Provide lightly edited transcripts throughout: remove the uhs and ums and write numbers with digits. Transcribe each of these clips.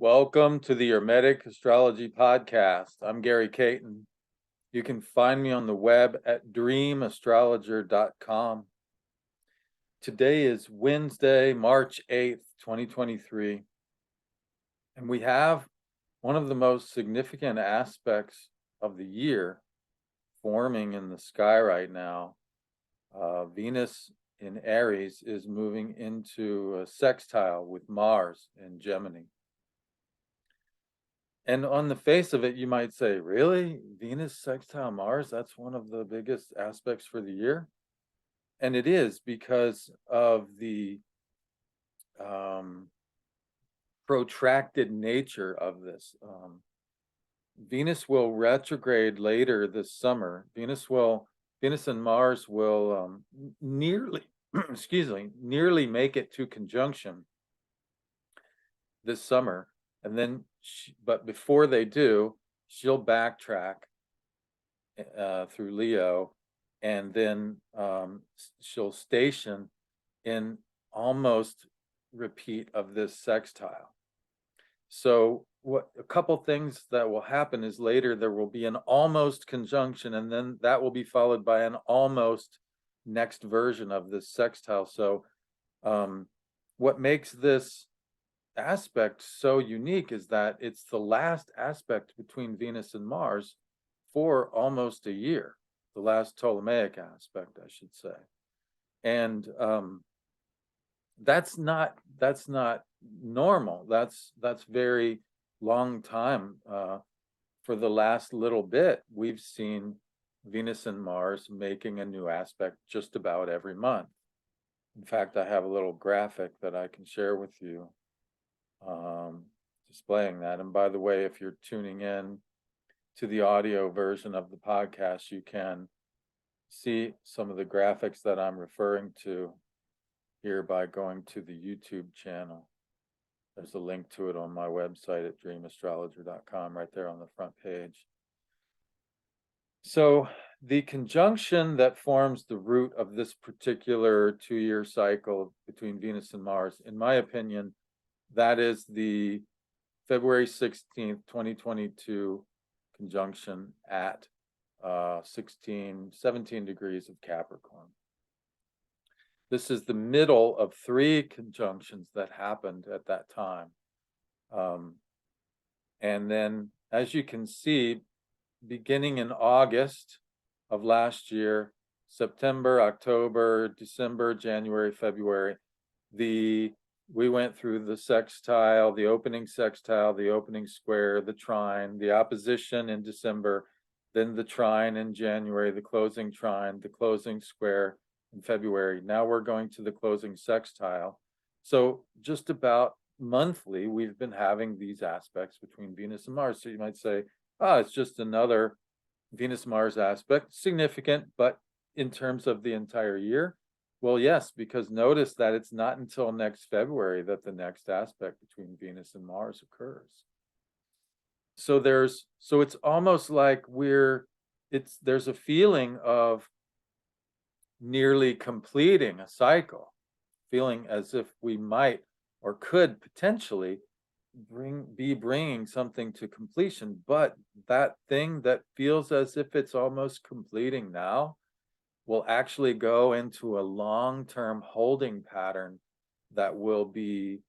Welcome to the Hermetic Astrology Podcast. I'm Gary Caton. You can find me on the web at dreamastrologer.com. Today is Wednesday, March 8th, 2023, and we have one of the most significant aspects of the year forming in the sky right now. Venus in Aries is moving into a sextile with Mars in Gemini. And on the face of it, you might say, really? Venus sextile Mars? That's one of the biggest aspects for the year? And it is because of the protracted nature of this. Venus will retrograde later this summer. Venus and Mars will nearly, nearly make it to conjunction this summer. And then, but before they do, she'll backtrack through Leo, and then she'll station in almost repeat of this sextile. So a couple things that will happen is later there will be an almost conjunction, and then that will be followed by an almost next version of this sextile. So what makes this aspect so unique is that it's the last aspect between Venus and Mars for almost a year, the last Ptolemaic aspect, I should say. And that's not normal. That's very long time. For the last little bit, we've seen Venus and Mars making a new aspect just about every month. In fact, I have a little graphic that I can share with you displaying that. And by the way, if you're tuning in to the audio version of the podcast, you can see some of the graphics that I'm referring to here by going to the YouTube channel. There's a link to it on my website at dreamastrologer.com right there on the front page. So the conjunction that forms the root of this particular 2-year cycle between Venus and Mars, in my opinion, that is the February 16th, 2022 conjunction at 17 degrees of Capricorn. This is the middle of 3 conjunctions that happened at that time. And then, as you can see, beginning in August of last year, September, October, December, January, February, we went through the sextile, the opening square, the trine, the opposition in December, then the trine in January, the closing trine, the closing square in February. Now we're going to the closing sextile. So just about monthly, we've been having these aspects between Venus and Mars. So you might say, it's just another Venus-Mars aspect, significant, but in terms of the entire year, well, yes, because notice that it's not until next February that the next aspect between Venus and Mars occurs. So it's almost like there's a feeling of nearly completing a cycle, feeling as if we might or could potentially be bringing something to completion, but that thing that feels as if it's almost completing now will actually go into a long-term holding pattern that will be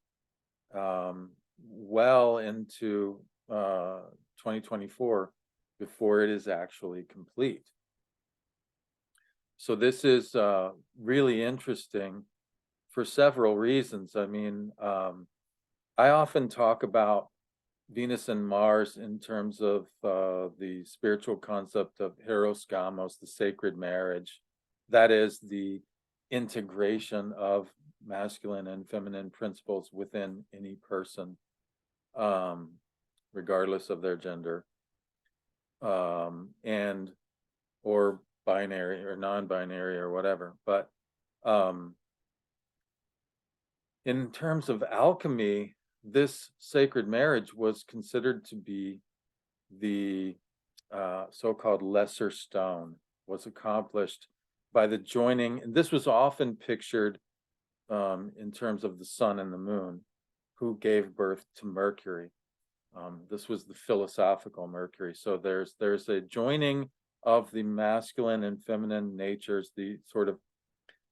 well into 2024 before it is actually complete. So this is really interesting for several reasons. I mean, I often talk about Venus and Mars in terms of the spiritual concept of Eros Gamos, the sacred marriage. That is the integration of masculine and feminine principles within any person, regardless of their gender, and or binary or non-binary or whatever. But in terms of alchemy, this sacred marriage was considered to be the so-called lesser stone, was accomplished by the joining, and this was often pictured in terms of the sun and the moon, who gave birth to Mercury. This was the philosophical Mercury. So there's a joining of the masculine and feminine natures, the sort of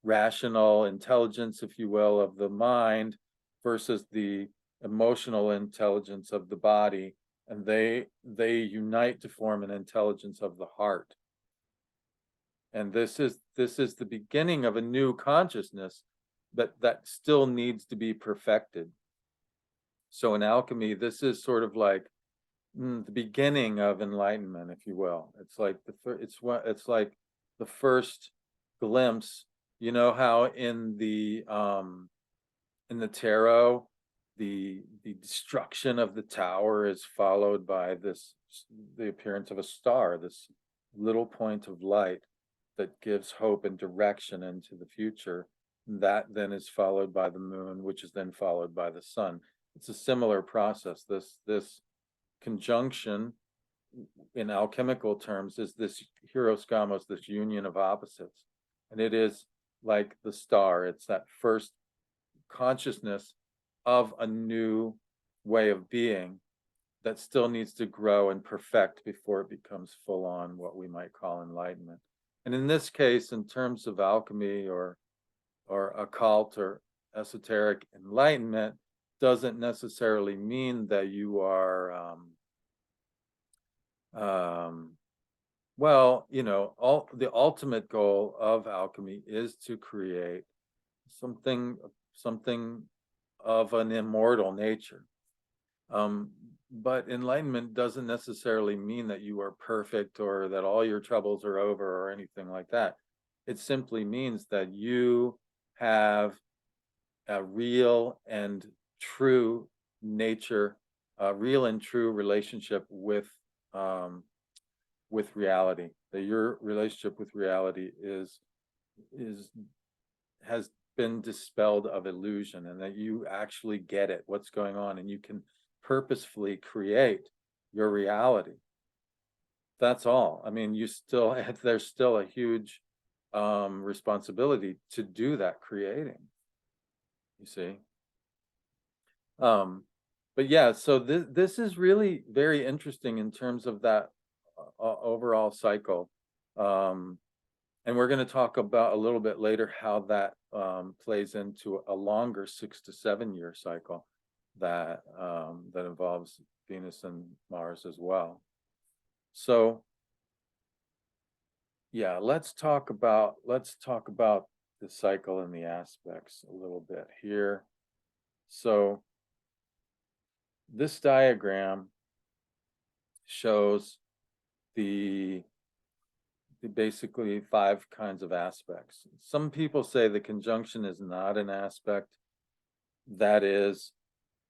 rational intelligence, if you will, of the mind versus the emotional intelligence of the body, and they unite to form an intelligence of the heart. And this is the beginning of a new consciousness, but that still needs to be perfected. So in alchemy, this is sort of like the beginning of enlightenment, if you will. It's like it's like the first glimpse. You know how in the tarot, the destruction of the tower is followed by the appearance of a star, this little point of light that gives hope and direction into the future. That then is followed by the moon, which is then followed by the sun. It's a similar process. This conjunction in alchemical terms is this hieroskamos, this union of opposites. And it is like the star. It's that first consciousness of a new way of being that still needs to grow and perfect before it becomes full on what we might call enlightenment. And in this case, in terms of alchemy or occult or esoteric, enlightenment doesn't necessarily mean that you are well, you know, the ultimate goal of alchemy is to create something of an immortal nature. But enlightenment doesn't necessarily mean that you are perfect or that all your troubles are over or anything like that. It simply means that you have a real and true nature, a real and true relationship with reality. That your relationship with reality has been dispelled of illusion, and that you actually get it, what's going on, and you can purposefully create your reality. That's all. I mean, there's still a huge responsibility to do that creating, you see. But yeah, so this is really very interesting in terms of that overall cycle. And we're going to talk about a little bit later how that plays into a longer 6 to 7 year cycle that involves Venus and Mars as well. So yeah, let's talk about the cycle and the aspects a little bit here. So this diagram shows the basically 5 kinds of aspects. Some people say the conjunction is not an aspect. That is,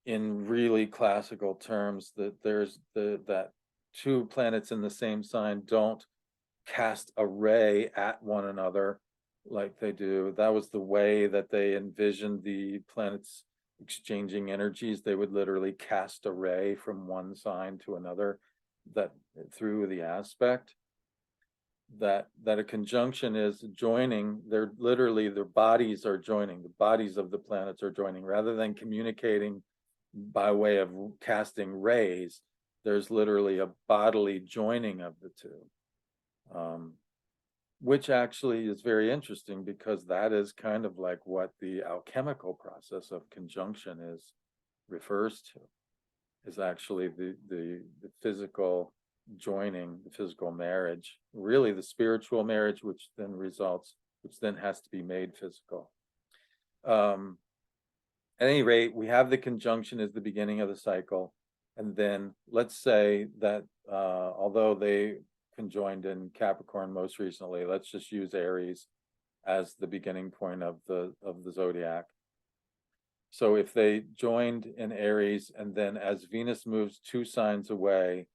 in really classical terms, that there's that 2 planets in the same sign don't cast a ray at one another like they do. That was the way that they envisioned the planets exchanging energies. They would literally cast a ray from one sign to another that through the aspect. That a conjunction is joining. They're literally, their bodies are joining. The bodies of the planets are joining rather than communicating by way of casting rays. There's literally a bodily joining of the two, which actually is very interesting because that is kind of like what the alchemical process of conjunction refers to, is actually the physical joining, the physical marriage, really the spiritual marriage, which then has to be made physical. At any rate, we have the conjunction as the beginning of the cycle. And then let's say that although they conjoined in Capricorn most recently, let's just use Aries as the beginning point of the zodiac. So if they joined in Aries, and then as Venus moves 2 signs away,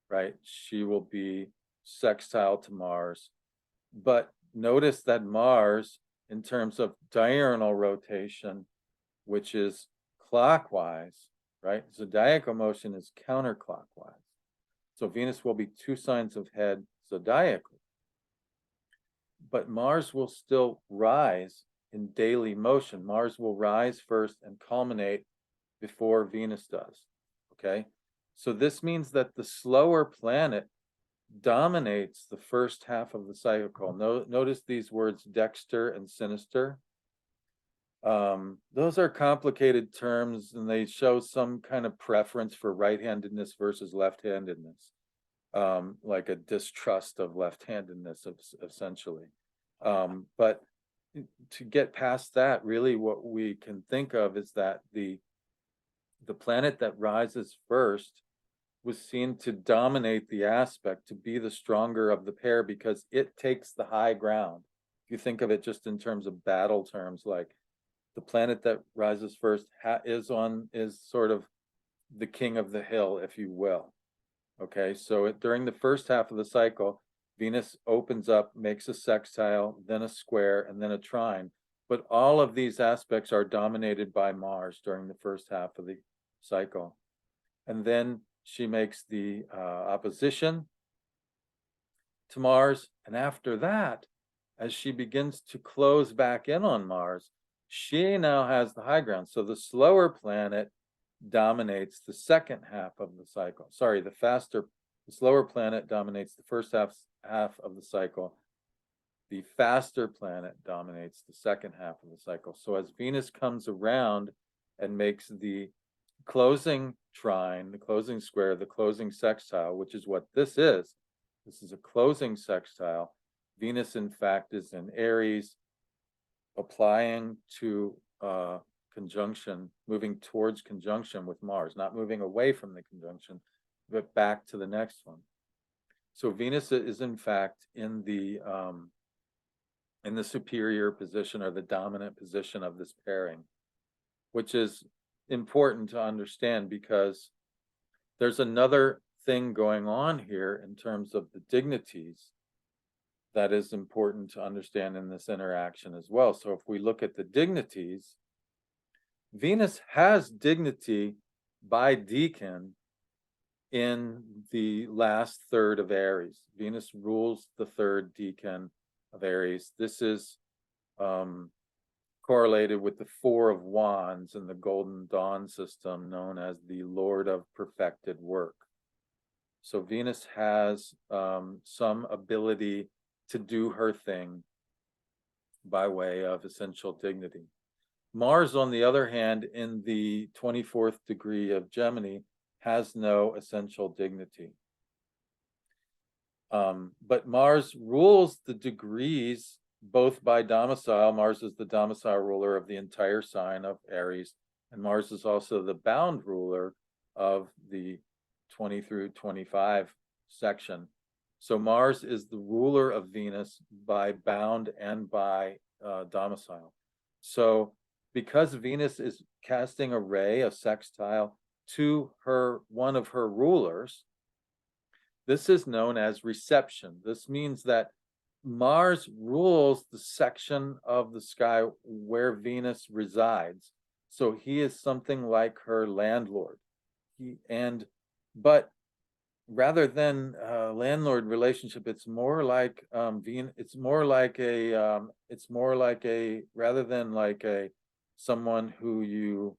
right, she will be sextile to Mars. But notice that Mars, in terms of diurnal rotation, which is clockwise, right? Zodiacal motion is counterclockwise. So Venus will be 2 signs ahead zodiacally. But Mars will still rise in daily motion. Mars will rise first and culminate before Venus does, okay? So this means that the slower planet dominates the first half of the cycle. Notice these words dexter and sinister. Those are complicated terms, and they show some kind of preference for right-handedness versus left-handedness, like a distrust of left-handedness, essentially. But to get past that, really what we can think of is that the planet that rises first was seen to dominate the aspect, to be the stronger of the pair, because it takes the high ground. If you think of it just in terms of battle terms, like the planet that rises first is sort of the king of the hill, if you will. Okay, so during the first half of the cycle, Venus opens up, makes a sextile, then a square, and then a trine. But all of these aspects are dominated by Mars during the first half of the cycle. And then she makes the opposition to Mars. And after that, as she begins to close back in on Mars, she now has the high ground. So the slower planet dominates the second half of the cycle. Sorry, the slower planet dominates the first half of the cycle. The faster planet dominates the second half of the cycle. So as Venus comes around and makes the closing trine, the closing square, the closing sextile, which is what this is. This is a closing sextile. Venus, in fact, is in Aries, applying to conjunction, moving towards conjunction with Mars, not moving away from the conjunction, but back to the next one. So Venus is, in fact, in the superior position, or the dominant position of this pairing, which is important to understand, because there's another thing going on here in terms of the dignities that is important to understand in this interaction as well. So if we look at the dignities, Venus has dignity by decan in the last third of Aries. Venus rules the third decan of Aries. This is correlated with the Four of Wands in the Golden Dawn system, known as the Lord of Perfected Work. So Venus has some ability to do her thing by way of essential dignity. Mars, on the other hand, in the 24th degree of Gemini, has no essential dignity. But Mars rules the degrees both by domicile. Mars is the domicile ruler of the entire sign of Aries, and Mars is also the bound ruler of the 20 through 25 section. So Mars is the ruler of Venus by bound and by domicile. So because Venus is casting a ray, a sextile, to one of her rulers, this is known as reception. This means that Mars rules the section of the sky where Venus resides. So he is something like her landlord. But rather than landlord relationship, it's more like rather than like someone who you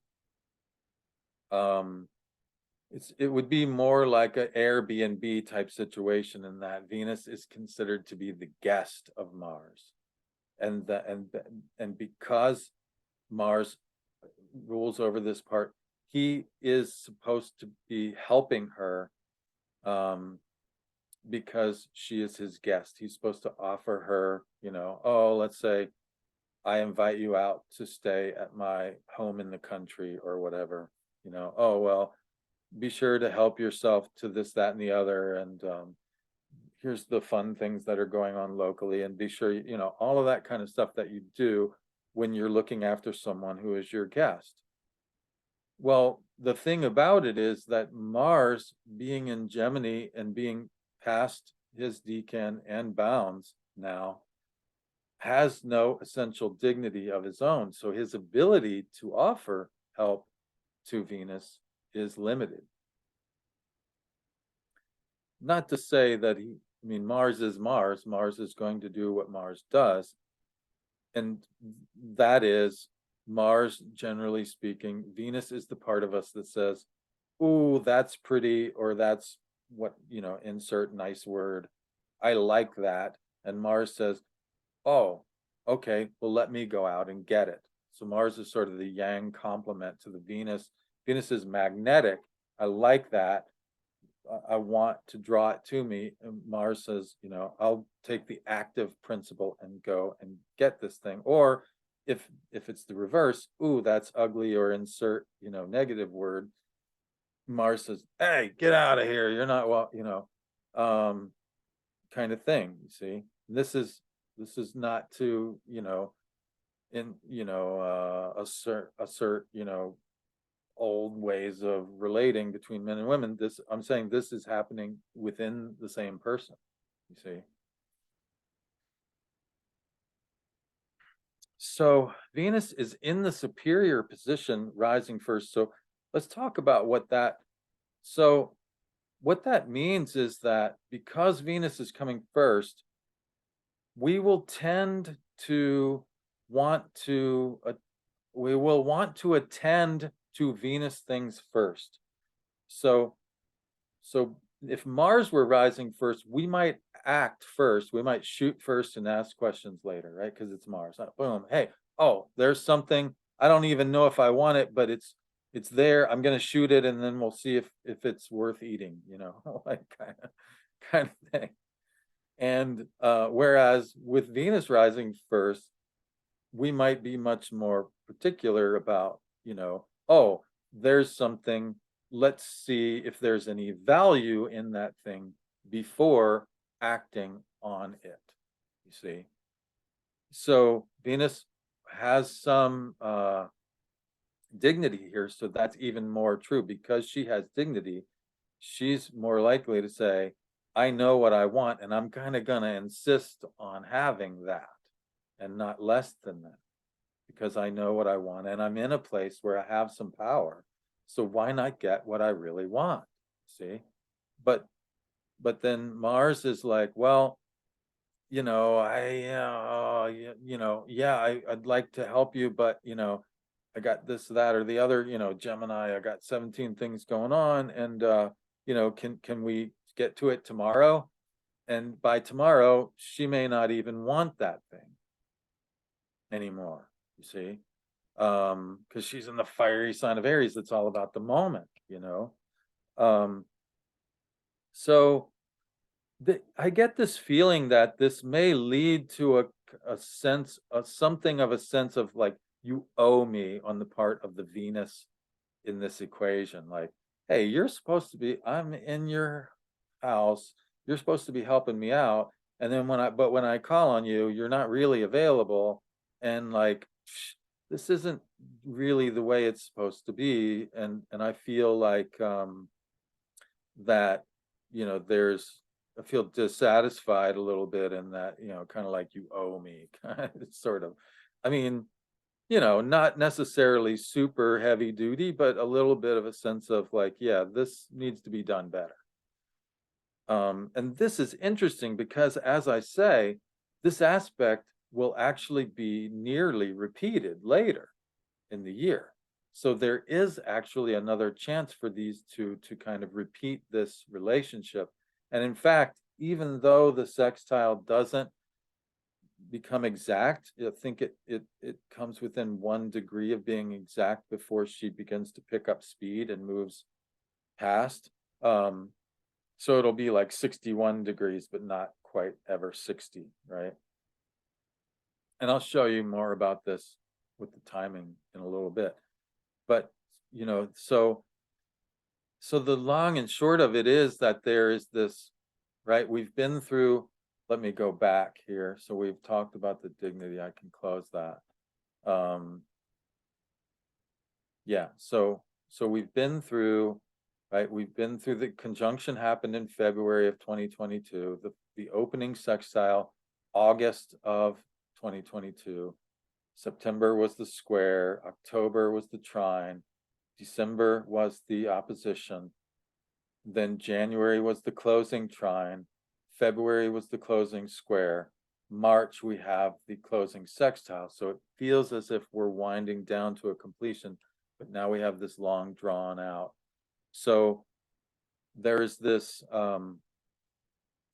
it would be more like an Airbnb type situation, in that Venus is considered to be the guest of Mars, and because Mars rules over this part, he is supposed to be helping her because she is his guest. He's supposed to offer her, oh, let's say I invite you out to stay at my home in the country or whatever, oh, well, be sure to help yourself to this, that, and the other. And here's the fun things that are going on locally. And be sure, all of that kind of stuff that you do when you're looking after someone who is your guest. Well, the thing about it is that Mars, being in Gemini and being past his decan and bounds now, has no essential dignity of his own. So his ability to offer help to Venus is limited. Not to say that Mars is Mars. Mars is going to do what Mars does. And that is Mars, generally speaking. Venus is the part of us that says, ooh, that's pretty, or that's what, insert nice word. I like that. And Mars says, oh, okay, well, let me go out and get it. So Mars is sort of the yang complement to the Venus. Venus is magnetic. I like that. I want to draw it to me. And Mars says, I'll take the active principle and go and get this thing. Or if it's the reverse, ooh, that's ugly, or insert, negative word. Mars says, hey, get out of here. You're not well, kind of thing. You see, this is not to, assert, old ways of relating between men and women. I'm saying this is happening within the same person, you see. So Venus is in the superior position, rising first. So let's talk about so what that means is that because Venus is coming first, we will tend to want to we will want to attend to Venus things first. So so if Mars were rising first, we might act first. We might shoot first and ask questions later, right? Because it's Mars. Boom. Hey, oh, there's something. I don't even know if I want it, but it's there. I'm gonna shoot it, and then we'll see if it's worth eating, like kind of thing. And whereas with Venus rising first, we might be much more particular about, oh, there's something, let's see if there's any value in that thing before acting on it, you see. So Venus has some dignity here, so that's even more true. Because she has dignity, she's more likely to say, I know what I want, and I'm kind of gonna insist on having that and not less than that, because I know what I want and I'm in a place where I have some power. So why not get what I really want? See? But then Mars is like, well, I'd like to help you, but I got this, that, or the other, Gemini, I got 17 things going on, and can we get to it tomorrow? And by tomorrow, she may not even want that thing anymore, you see? Because she's in the fiery sign of Aries. That's all about the moment, um so I get this feeling that this may lead to a sense of something of a sense of like, you owe me on the part of the Venus in this equation. Like, hey, I'm in your house, you're supposed to be helping me out, and then when I call on you, you're not really available, and like, this isn't really the way it's supposed to be. And I feel like that, there's, I feel dissatisfied a little bit in that, kind of like, you owe me, sort of. I mean, not necessarily super heavy duty, but a little bit of a sense of like, yeah, this needs to be done better. And this is interesting because, as I say, this aspect will actually be nearly repeated later in the year. So there is actually another chance for these two to kind of repeat this relationship. And in fact, even though the sextile doesn't become exact, I think it comes within 1 degree of being exact before she begins to pick up speed and moves past. So it'll be like 61 degrees, but not quite ever 60, right? And I'll show you more about this with the timing in a little bit. But, so the long and short of it is that there is this, right? We've been through, let me go back here. So we've talked about the dignity. I can close that. Yeah, so we've been through, right? We've been through, the conjunction happened in February of 2022, the opening sextile, August of 2022. September was the square, October was the trine, December was the opposition, then January was the closing trine, February was the closing square, March we have the closing sextile. So it feels as if we're winding down to a completion, but now we have this long drawn out So there's this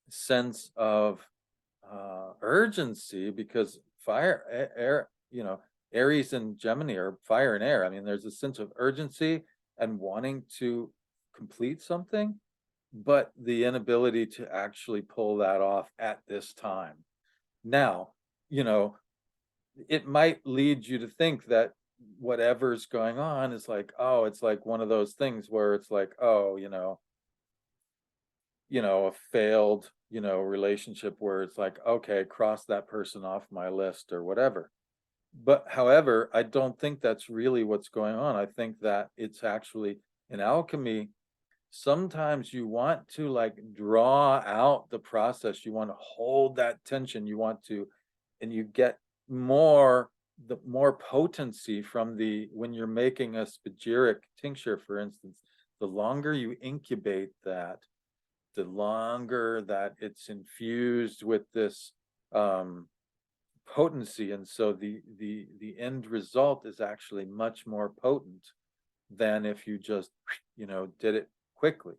sense of urgency, because fire, air, Aries and Gemini are fire and air. I mean, there's a sense of urgency and wanting to complete something, but the inability to actually pull that off at this time. Now, it might lead you to think that whatever's going on is like, oh, it's like one of those things where it's like, oh, a failed, relationship where it's like, okay, cross that person off my list or whatever. But however, I don't think that's really what's going on. I think that it's actually in alchemy, sometimes you want to like draw out the process, you want to hold that tension, and you get the more potency from when you're making a spagyric tincture, for instance. The longer you incubate that, the longer that it's infused with this potency, and so the end result is actually much more potent than if you just did it quickly.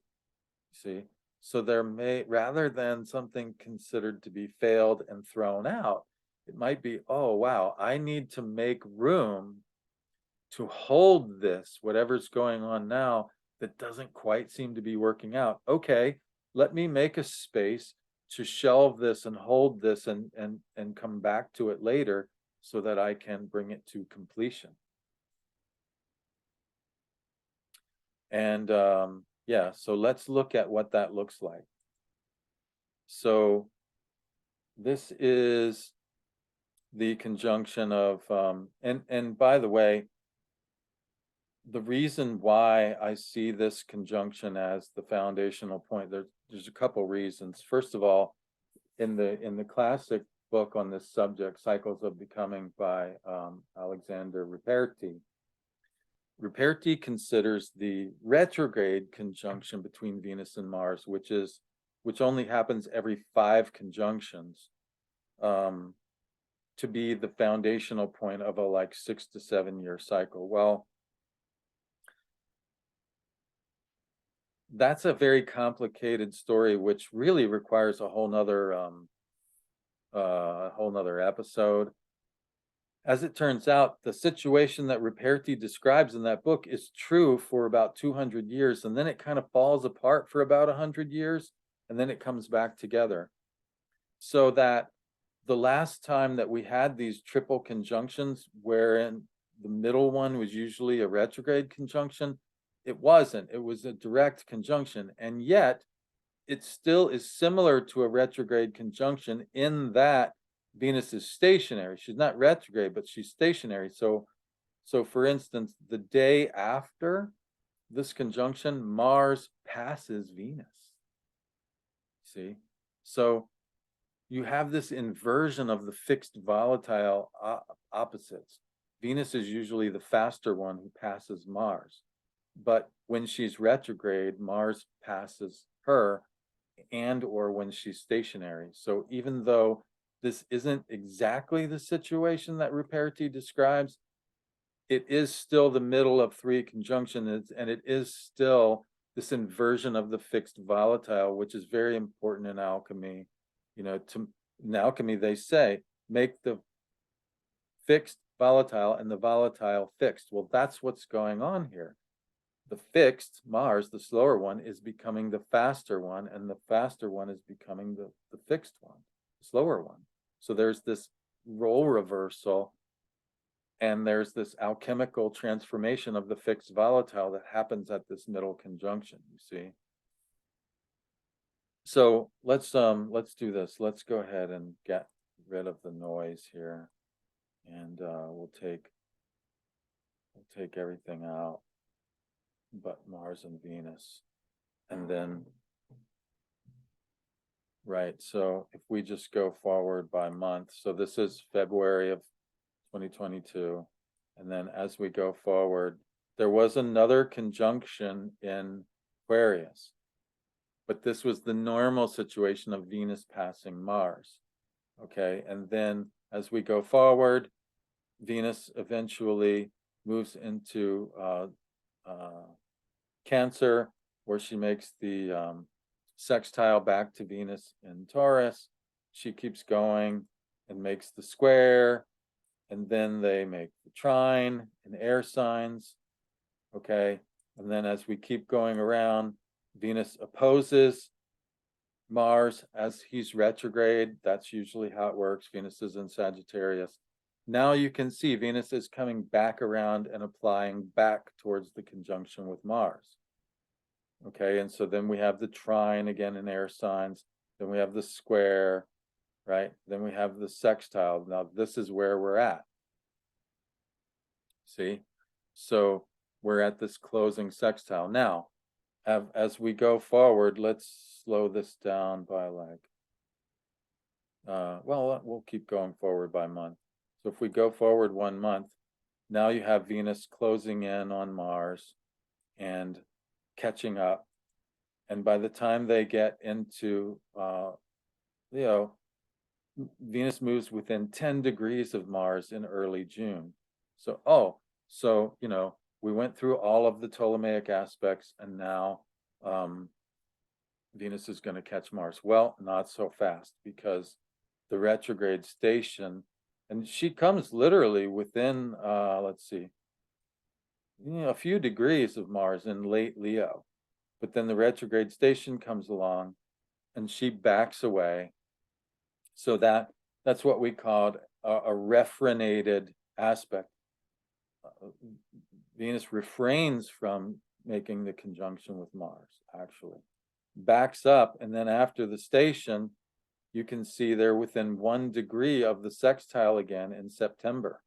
See, so there may, rather than something considered to be failed and thrown out, it might be, oh wow, I need to make room to hold this, whatever's going on now that doesn't quite seem to be working out. Okay, let me make a space to shelve this and hold this and come back to it later so that I can bring it to completion. And yeah, so let's look at what that looks like. So this is the conjunction of, and by the way, the reason why I see this conjunction as the foundational point, there's a couple reasons. First of all, in the classic book on this subject, Cycles of Becoming by Alexander Ruperti considers the retrograde conjunction between Venus and Mars, which only happens every 5 conjunctions, to be the foundational point of a like 6 to 7 year cycle. Well, that's a very complicated story, which really requires a whole nother episode. As it turns out, the situation that Ruperti describes in that book is true for about 200 years, and then it kind of falls apart for about 100 years, and then it comes back together. So that the last time that we had these triple conjunctions, wherein the middle one was usually a retrograde conjunction, it wasn't. It was a direct conjunction, and yet it still is similar to a retrograde conjunction in that Venus is stationary. She's not retrograde, but she's stationary. So for instance, the day after this conjunction, Mars passes Venus. See? So you have this inversion of the fixed volatile opposites. Venus is usually the faster one who passes Mars. But when she's retrograde, Mars passes her, and or when she's stationary. So even though this isn't exactly the situation that Ruperti describes, it is still the middle of 3 conjunctions, and it is still this inversion of the fixed volatile, which is very important in alchemy. In alchemy, they say, make the fixed volatile and the volatile fixed. Well, that's what's going on here. The fixed, Mars, the slower one, is becoming the faster one, and the faster one is becoming the fixed one, the slower one. So there's this role reversal, and there's this alchemical transformation of the fixed volatile that happens at this middle conjunction, you see. So let's do this. Let's go ahead and get rid of the noise here, and we'll take everything out but Mars and Venus. And then, right, so if we just go forward by month, so this is February of 2022, and then as we go forward, there was another conjunction in Aquarius, but this was the normal situation of Venus passing Mars. Okay, and then as we go forward, Venus eventually moves into Cancer, where she makes the sextile back to Venus in Taurus. She keeps going and makes the square, and then they make the trine in air signs, okay? And then as we keep going around, Venus opposes Mars as he's retrograde. That's usually how it works. Venus is in Sagittarius. Now you can see Venus is coming back around and applying back towards the conjunction with Mars. Okay, and so then we have the trine again in air signs. Then we have the square, right? Then we have the sextile. Now this is where we're at. See? So we're at this closing sextile. Now, as we go forward, let's slow this down by like, well, we'll keep going forward by month. So if we go forward 1 month, now you have Venus closing in on Mars and catching up. And by the time they get into Leo, Venus moves within 10 degrees of Mars in early June. So, we went through all of the Ptolemaic aspects, and now Venus is going to catch Mars. Well, not so fast, because the retrograde station, and she comes literally within, let's see, a few degrees of Mars in late Leo. But then the retrograde station comes along and she backs away. So that's what we called a refrenated aspect. Venus refrains from making the conjunction with Mars, actually. Backs up, and then after the station, you can see they're within 1 degree of the sextile again in September,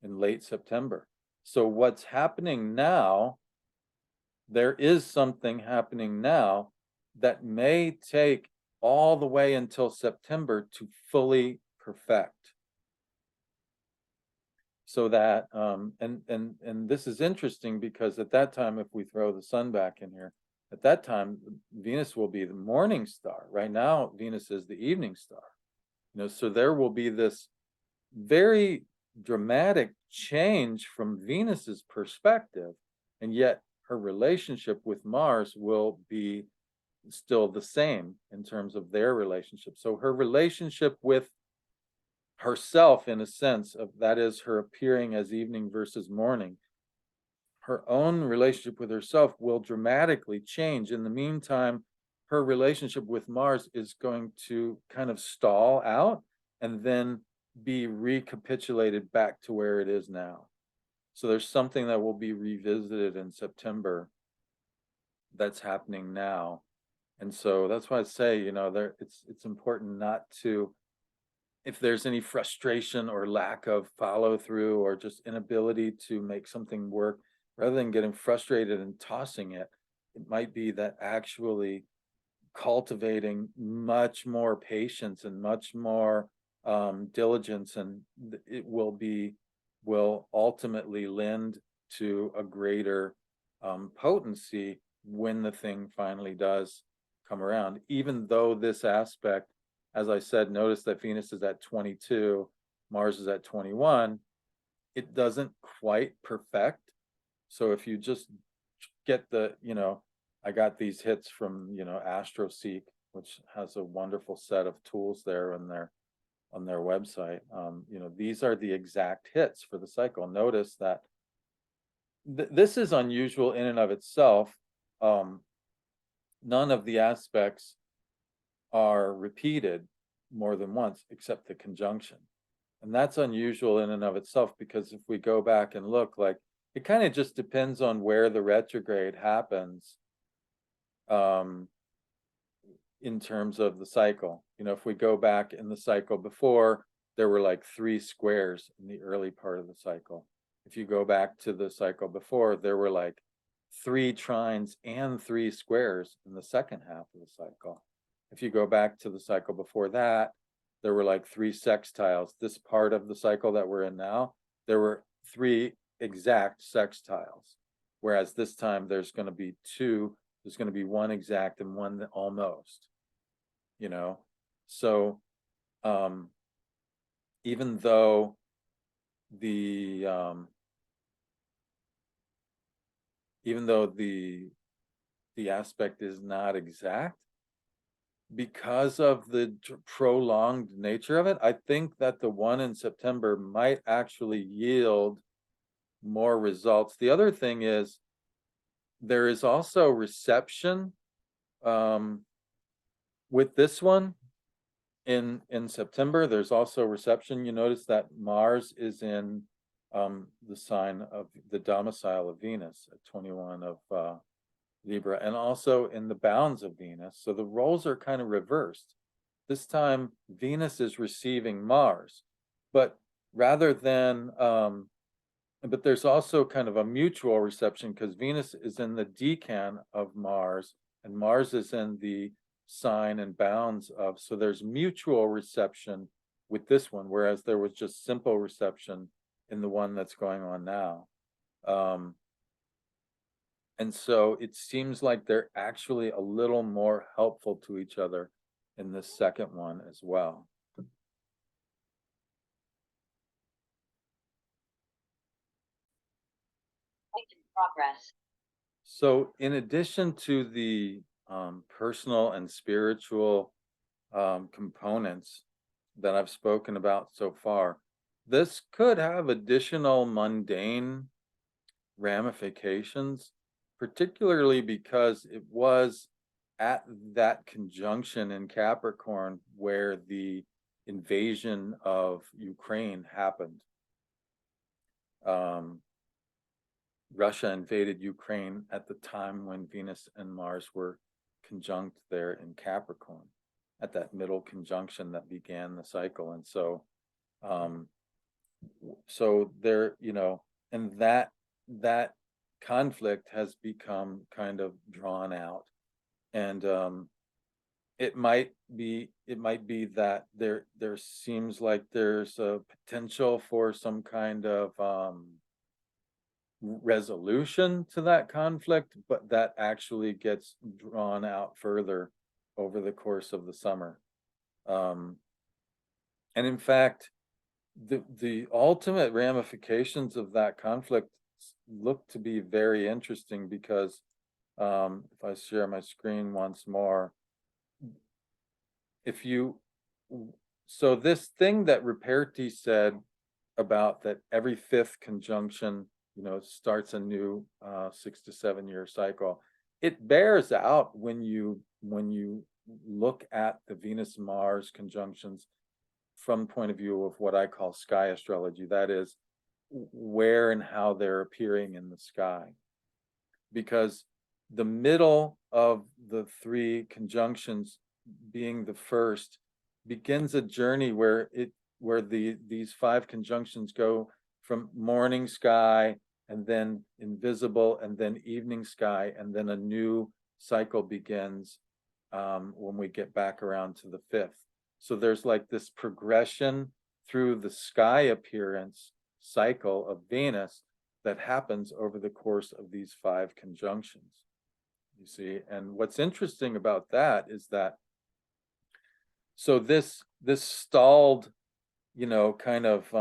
in late September. So what's happening now, there is something happening now that may take all the way until September to fully perfect. So that, and this is interesting, because at that time, if we throw the sun back in here, at that time, Venus will be the morning star. Right now, Venus is the evening star. So there will be this very dramatic change from Venus's perspective, and yet her relationship with Mars will be still the same in terms of their relationship. So her relationship with herself, in a sense, of that is her appearing as evening versus morning, her own relationship with herself will dramatically change. In the meantime, her relationship with Mars is going to kind of stall out and then be recapitulated back to where it is now. So there's something that will be revisited in September that's happening now. And so that's why I say, it's important not to, if there's any frustration or lack of follow through or just inability to make something work, rather than getting frustrated and tossing it, it might be that actually cultivating much more patience and much more diligence, and it will ultimately lend to a greater potency when the thing finally does come around. Even though this aspect, as I said, notice that Venus is at 22, Mars is at 21, it doesn't quite perfect. So if you just get I got these hits from, AstroSeek, which has a wonderful set of tools there on their website. These are the exact hits for the cycle. Notice that this is unusual in and of itself. None of the aspects are repeated more than once, except the conjunction. And that's unusual in and of itself, because if we go back and look, like, it kind of just depends on where the retrograde happens in terms of the cycle. If we go back in the cycle before, there were like 3 squares in the early part of the cycle. If you go back to the cycle before, there were like 3 trines and 3 squares in the second half of the cycle. If you go back to the cycle before that, there were like 3 sextiles. This part of the cycle that we're in now, there were 3 exact sextiles. Whereas this time there's going to be 2, there's going to be 1 exact and 1 almost, So even though the even though the aspect is not exact, because of the prolonged nature of it, I think that the one in September might actually yield more results. The other thing is there is also reception with this one in September. There's also reception. You notice that Mars is in the sign of the domicile of Venus at 21 of Libra, and also in the bounds of Venus. So the roles are kind of reversed. This time Venus is receiving Mars, but rather than but there's also kind of a mutual reception because Venus is in the decan of Mars and Mars is in the sign and bounds of, so there's mutual reception with this one, whereas there was just simple reception in the one that's going on now. And so it seems like they're actually a little more helpful to each other in this second one as well. Progress. So in addition to the personal and spiritual components that I've spoken about so far, this could have additional mundane ramifications, particularly because it was at that conjunction in Capricorn where the invasion of Ukraine happened. Russia invaded Ukraine at the time when Venus and Mars were conjunct there in Capricorn, at that middle conjunction that began the cycle. And so, so there, you know, and that conflict has become kind of drawn out. And it might be that there seems like there's a potential for some kind of resolution to that conflict, but that actually gets drawn out further over the course of the summer. And in fact, the ultimate ramifications of that conflict look to be very interesting because if I share my screen once more, so this thing that Ruperti said about that every fifth conjunction, you know, starts a new 6 to 7 year cycle. It bears out when you look at the Venus Mars conjunctions from the point of view of what I call sky astrology. That is, where and how they're appearing in the sky. Because the middle of the three conjunctions, being the first, begins a journey where these five conjunctions go from morning sky and then invisible and then evening sky, and then a new cycle begins when we get back around to the fifth. So there's like this progression through the sky appearance cycle of Venus that happens over the course of these five conjunctions, you see. And what's interesting about that is that, so this stalled, you know, kind of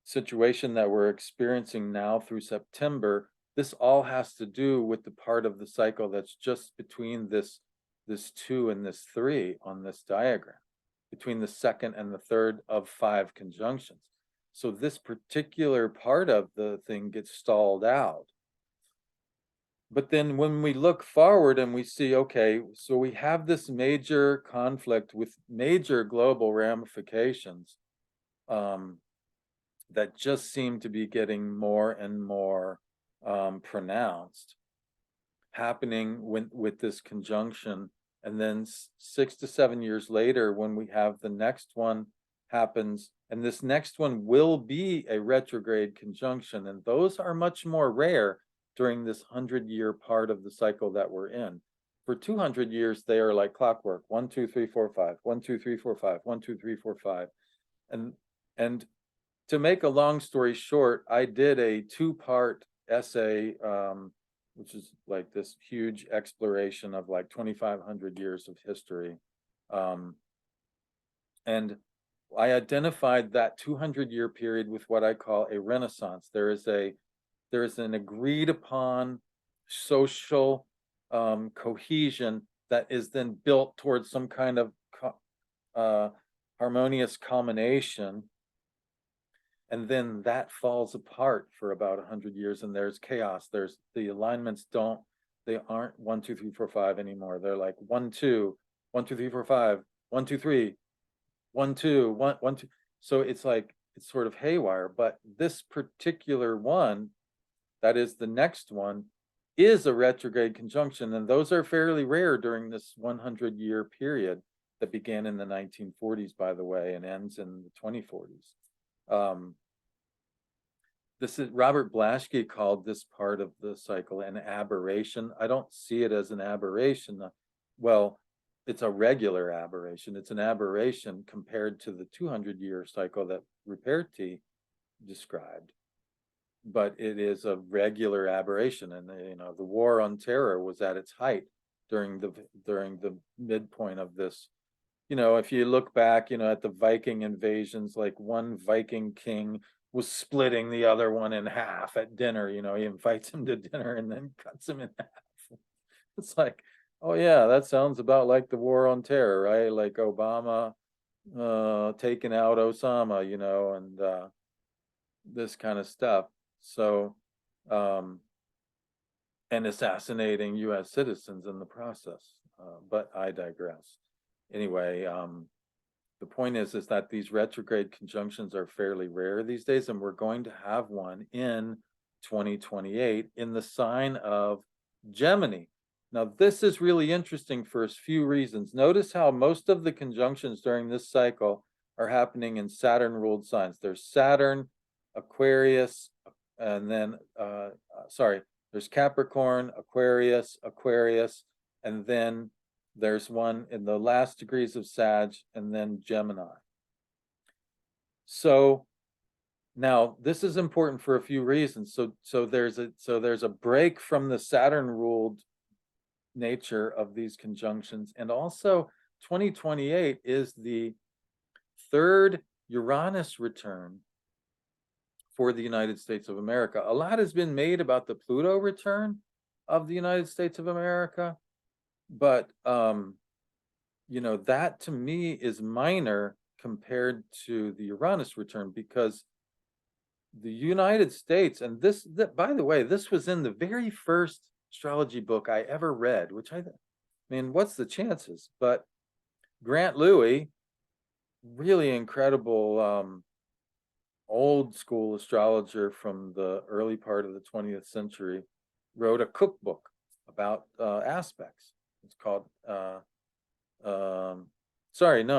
situation that we're experiencing now through September, this all has to do with the part of the cycle that's just between this 2 and this 3 on this diagram, between the second and the third of 5 conjunctions. So this particular part of the thing gets stalled out. But then when we look forward and we see, okay, so we have this major conflict with major global ramifications that just seem to be getting more and more pronounced, happening with this conjunction. And then 6 to 7 years later, when we have the next one happens, and this next one will be a retrograde conjunction, and those are much more rare during this 100-year part of the cycle that we're in. For 200 years, they are like clockwork: 1, 2, 3, 4, 5, 1, 2, 3, 4, 5, 1, 2, 3, 4, 5. And to make a long story short, I did a 2-part essay, which is like this huge exploration of like 2,500 years of history. And I identified that 200-year period with what I call a renaissance. There is a there's an agreed upon social cohesion that is then built towards some kind of harmonious culmination, and then that falls apart for about 100 years, and there's chaos. There's the alignments they aren't 1 2 3 4 5 anymore. They're like 1 2 1 2 3 4 5 1 2 3 1 2 1 1 2. So it's like it's sort of haywire. But this particular one, that is the next one, is a retrograde conjunction, and those are fairly rare during this 100-year period that began in the 1940s, by the way, and ends in the 2040s. This is Robert Blaschke called this part of the cycle an aberration. I don't see it as an aberration. Well, it's a regular aberration. It's an aberration compared to the 200-year cycle that Ruperti described. But it is a regular aberration, and the war on terror was at its height during the midpoint of this. If you look back, at the Viking invasions, like one Viking king was splitting the other one in half at dinner. He invites him to dinner and then cuts him in half. It's like, oh yeah, that sounds about like the war on terror, right? Like Obama taking out Osama, and this kind of stuff. So, and assassinating US citizens in the process. But I digress. Anyway, the point is that these retrograde conjunctions are fairly rare these days, and we're going to have one in 2028 in the sign of Gemini. Now, this is really interesting for a few reasons. Notice how most of the conjunctions during this cycle are happening in Saturn-ruled signs. There's Saturn, Aquarius, and then, there's Capricorn, Aquarius, and then there's one in the last degrees of Sag, and then Gemini. So now this is important for a few reasons. So there's a break from the Saturn-ruled nature of these conjunctions, and also 2028 is the third Uranus return for the United States of America. A lot has been made about the Pluto return of the United States of America, but that to me is minor compared to the Uranus return, because the United States, and by the way, this was in the very first astrology book I ever read, which I mean, what's the chances? But Grant Louis, really incredible old school astrologer from the early part of the 20th century, wrote a cookbook about aspects. It's called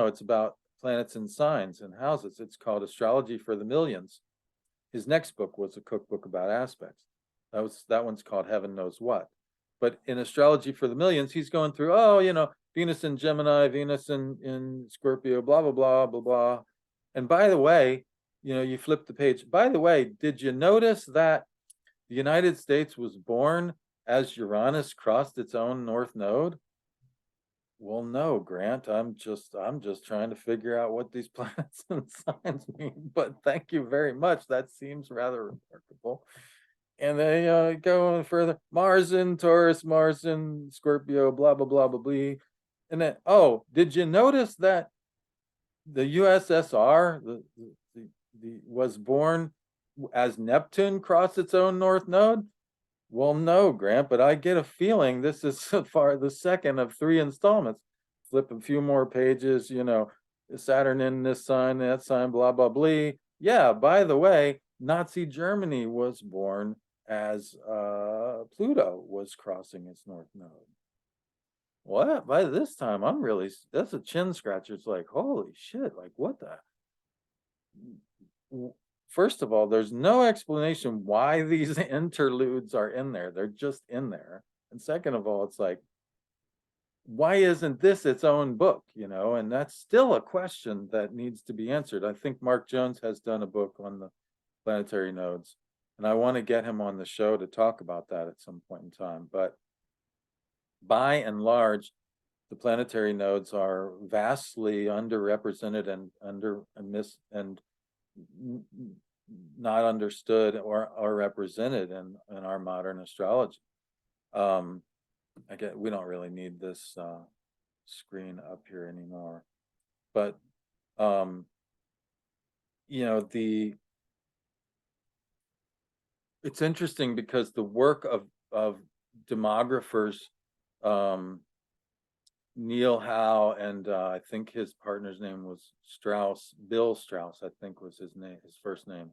it's about planets and signs and houses. It's called Astrology for the Millions. His next book was a cookbook about aspects. That one's called Heaven Knows What. But in Astrology for the Millions, he's going through, Venus in Gemini, Venus in Scorpio, blah, blah, blah, blah, blah. And by the way, you flip the page. By the way, did you notice that the United States was born as Uranus crossed its own north node? Well, no, Grant, I'm just trying to figure out what these planets and signs mean, but thank you very much. That seems rather remarkable. And they go on further. Mars in Taurus, Mars in Scorpio, blah, blah, blah, blah, blah. And then, did you notice that the USSR was born as Neptune crossed its own north node? Well, no, Grant, but I get a feeling this is so far the second of 3 installments. Flip a few more pages, Saturn in this sign, that sign, blah, blah, blah. Yeah, by the way, Nazi Germany was born as Pluto was crossing its north node. What? By this time, that's a chin scratcher. It's like, holy shit, like what the? First of all, there's no explanation why these interludes are in there. They're just in there. And second of all, it's like, why isn't this its own book? And that's still a question that needs to be answered. I think Mark Jones has done a book on the planetary nodes, and I want to get him on the show to talk about that at some point in time. But by and large, the planetary nodes are vastly underrepresented and not understood or represented in our modern astrology. We don't really need this screen up here anymore, but um, it's interesting because the work of demographers, um, Neil Howe, and I think his partner's name was Bill Strauss, I think was his name, his first name.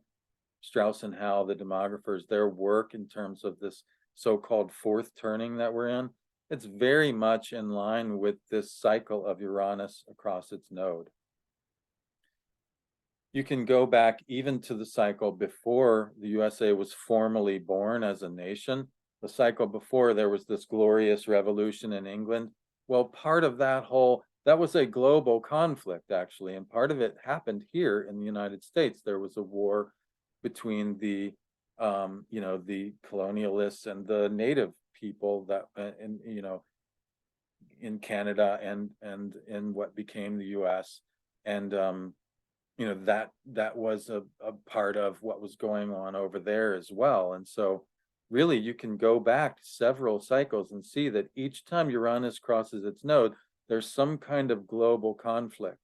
Strauss and Howe, the demographers, their work in terms of this so-called fourth turning that we're in, it's very much in line with this cycle of Uranus across its node. You can go back even to the cycle before the USA was formally born as a nation. The cycle before, there was this glorious revolution in England. Well, part of that was a global conflict, actually, and part of it happened here in the United States. There was a war between the colonialists and the native people that, in Canada and in what became the US. And that was a part of what was going on over there as well. And so really you can go back several cycles and see that each time Uranus crosses its node, there's some kind of global conflict,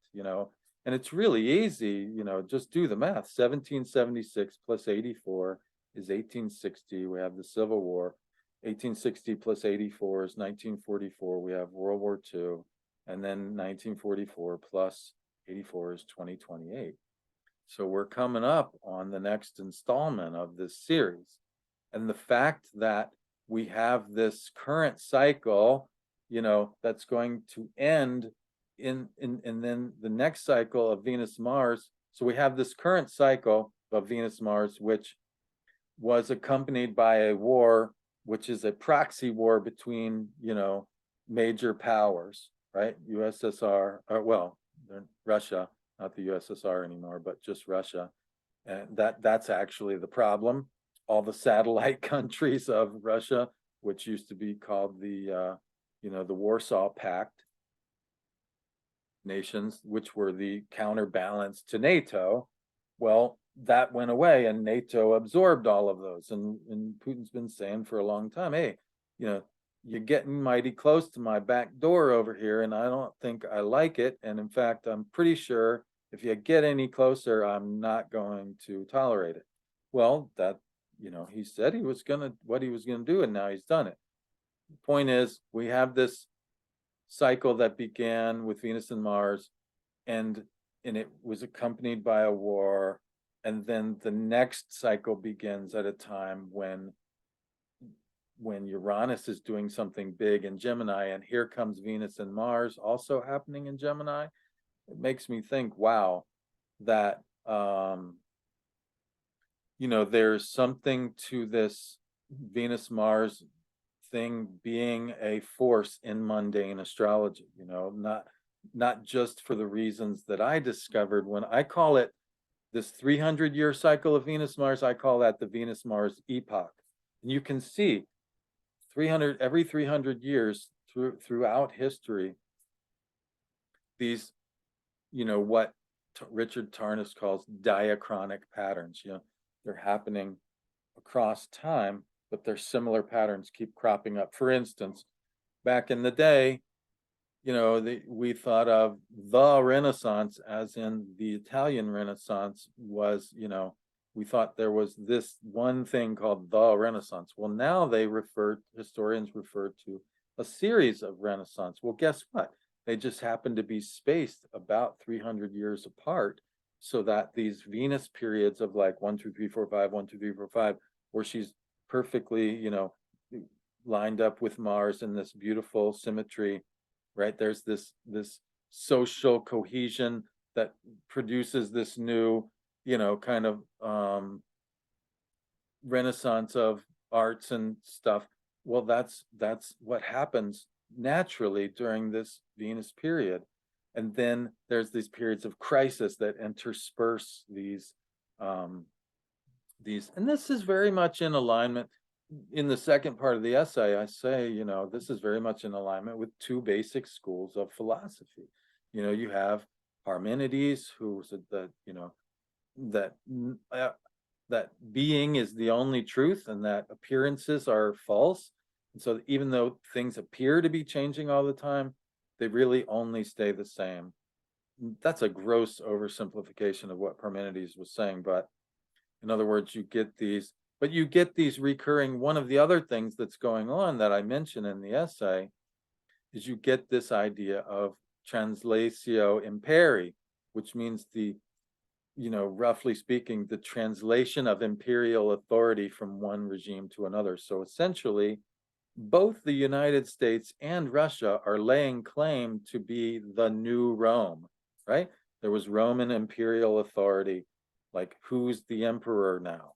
and it's really easy, just do the math. 1776 plus 84 is 1860. We have the Civil War. 1860 plus 84 is 1944. We have World War II. And then 1944 plus 84 is 2028. So we're coming up on the next installment of this series. And the fact that we have this current cycle, that's going to end and then the next cycle of Venus Mars. So we have this current cycle of Venus Mars, which was accompanied by a war, which is a proxy war between, major powers, right? USSR, Russia, not the USSR anymore, but just Russia. And that's actually the problem. All the satellite countries of Russia, which used to be called the Warsaw Pact nations, which were the counterbalance to NATO. Well, that went away and NATO absorbed all of those. And Putin's been saying for a long time, hey, you're getting mighty close to my back door over here, and I don't think I like it. And in fact, I'm pretty sure if you get any closer, I'm not going to tolerate it. Well, he said what he was gonna do, and now he's done it. The point is, we have this cycle that began with Venus and Mars, and it was accompanied by a war. And then the next cycle begins at a time when Uranus is doing something big in Gemini, and here comes Venus and Mars also happening in Gemini. It makes me think, wow, that there's something to this Venus Mars thing being a force in mundane astrology, not just for the reasons that I discovered when I call it this 300-year cycle of Venus Mars. I call that the Venus Mars epoch. And you can see every 300 years throughout history, these, what Richard Tarnas calls diachronic patterns, they're happening across time, but their similar patterns keep cropping up. For instance, back in the day, we thought of the Renaissance as in the Italian Renaissance was, we thought there was this one thing called the Renaissance. Well, now historians refer to a series of Renaissance. Well, guess what? They just happen to be spaced about 300 years apart, so that these Venus periods of like 1, 2, 3, 4, 5, 1, 2, 3, 4, 5, where she's perfectly, lined up with Mars in this beautiful symmetry, right? There's this social cohesion that produces this new, kind of renaissance of arts and stuff. Well, that's what happens naturally during this Venus period. And then there's these periods of crisis that intersperse these, and this is very much in alignment. In the second part of the essay, I say, this is very much in alignment with two basic schools of philosophy. You have Parmenides, who said that, that that being is the only truth and that appearances are false. And so even though things appear to be changing all the time, they really only stay the same. That's a gross oversimplification of what Parmenides was saying, but in other words, you get these recurring. One of the other things that's going on that I mention in the essay is you get this idea of translatio imperi, which means roughly speaking, the translation of imperial authority from one regime to another. So essentially, both the United States and Russia are laying claim to be the new Rome, right? There was Roman imperial authority. Like, who's the emperor now?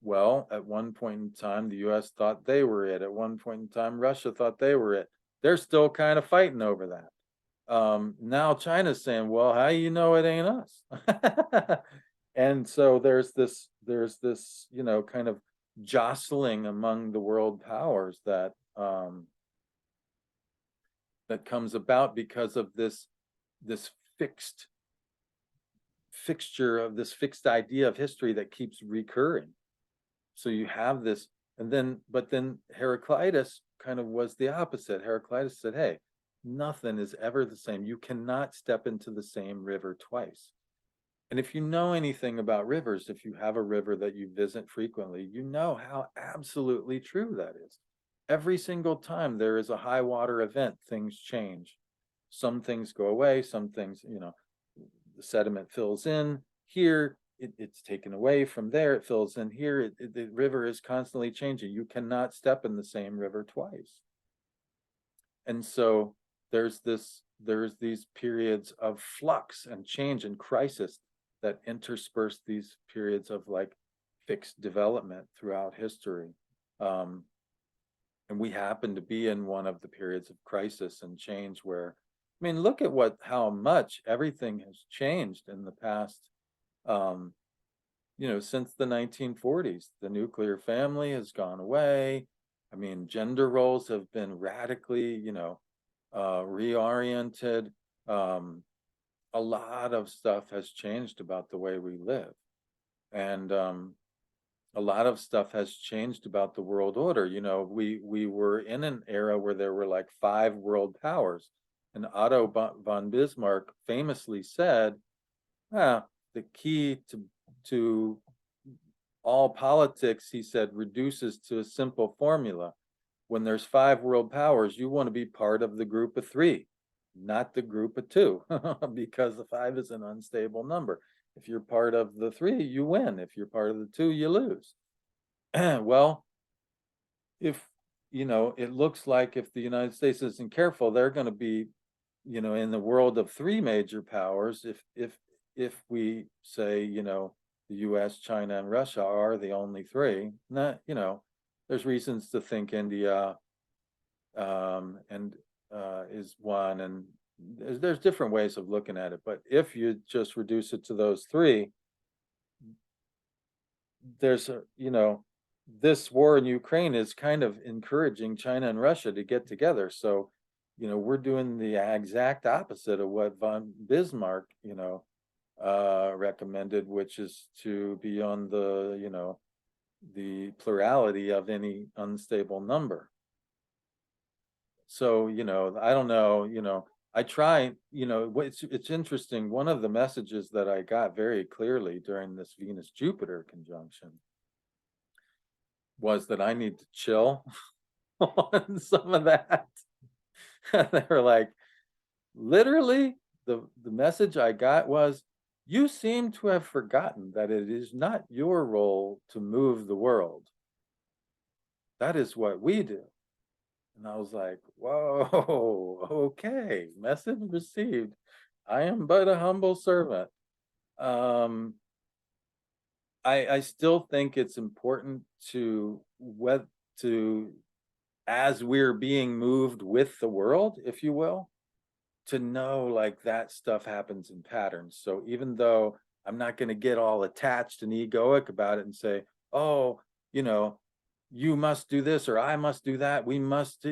Well, at one point in time, the US thought they were it. At one point in time, Russia thought they were it. They're still kind of fighting over that. Now China's saying, well, how you know it ain't us? And so there's this, kind of jostling among the world powers that comes about because of this fixture of this fixed idea of history that keeps recurring. So you have this, but then Heraclitus kind of was the opposite. Heraclitus said, hey, nothing is ever the same. You cannot step into the same river twice. And if you know anything about rivers, if you have a river that you visit frequently, you know how absolutely true that is. Every single time there is a high water event, things change. Some things go away, some things, the sediment fills in. Here, it's taken away from there, it fills in here. The river is constantly changing. You cannot step in the same river twice. And so there's these periods of flux and change and crisis that intersperse these periods of like fixed development throughout history. And we happen to be in one of the periods of crisis and change where, I mean, look at how much everything has changed in the past, since the 1940s. The nuclear family has gone away. I mean, gender roles have been radically, reoriented. A lot of stuff has changed about the way we live. And a lot of stuff has changed about the world order. We were in an era where there were like 5 world powers. And Otto von Bismarck famously said, the key to all politics, he said, reduces to a simple formula. When there's 5 world powers, you want to be part of the group of 3, not the group of 2, because the 5 is an unstable number. If you're part of the 3, you win. If you're part of the 2, you lose. Well, if it looks like if the United States isn't careful, they're going to be, in the world of 3 major powers. If we say, the US, China, and Russia are the only 3, not, there's reasons to think India and is one, and there's different ways of looking at it. But if you just reduce it to those 3, there's this war in Ukraine is kind of encouraging China and Russia to get together. So, we're doing the exact opposite of what von Bismarck, recommended, which is to be on the plurality of any unstable number. So, I don't know, I try, it's interesting. One of the messages that I got very clearly during this Venus-Jupiter conjunction was that I need to chill on some of that. They were like, literally, the message I got was, you seem to have forgotten that it is not your role to move the world. That is what we do. And I was like, whoa, okay, message received. I am but a humble servant. I still think it's important as we're being moved with the world, if you will, to know like that stuff happens in patterns. So even though I'm not going to get all attached and egoic about it and say, oh, you must do this or I must do that. We must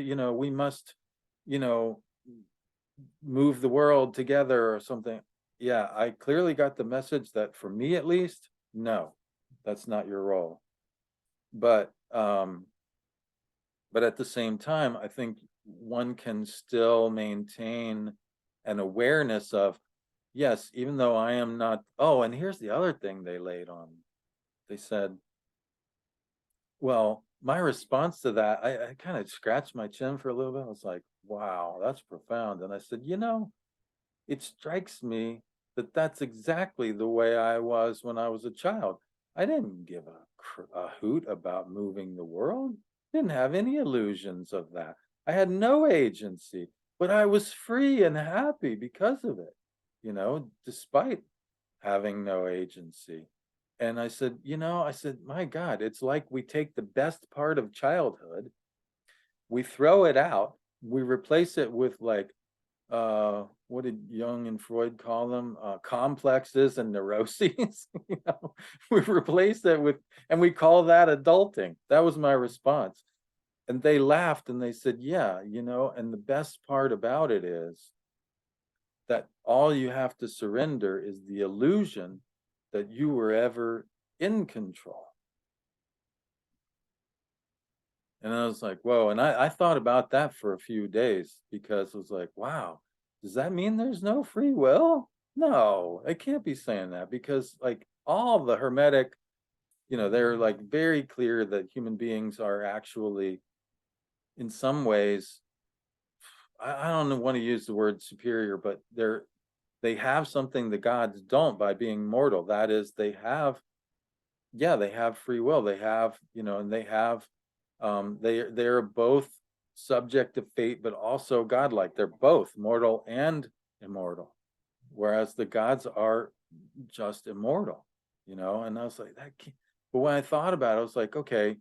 move the world together or something. Yeah, I clearly got the message that for me at least, no, That's not your role. But but at the same time, I think one can still maintain an awareness of, yes, even though I am not, oh, and here's the other thing they laid on. They said, well, my response to that, I kind of scratched my chin for a little bit. I was like, wow, that's profound. And I said, it strikes me that that's exactly the way I was when I was a child. I didn't give a hoot about moving the world, didn't have any illusions of that. I had no agency, but I was free and happy because of it, despite having no agency. And I said, my God, it's like we take the best part of childhood, we throw it out, we replace it with like, what did Jung and Freud call them? Complexes and neuroses. We replace that with, and we call that adulting. That was my response. And they laughed and they said, yeah, and the best part about it is that all you have to surrender is the illusion that you were ever in control. And I was like, whoa. And I thought about that for a few days because it was like, wow, does that mean there's no free will? No, I can't be saying that because like all the Hermetic, they're like very clear that human beings are actually in some ways, I don't want to use the word superior, but they have something the gods don't by being mortal. That is, they have free will. They have, and they have, they're both subject to fate, but also godlike. They're both mortal and immortal, whereas the gods are just immortal, And I was like, that can't. But when I thought about it, I was like, okay,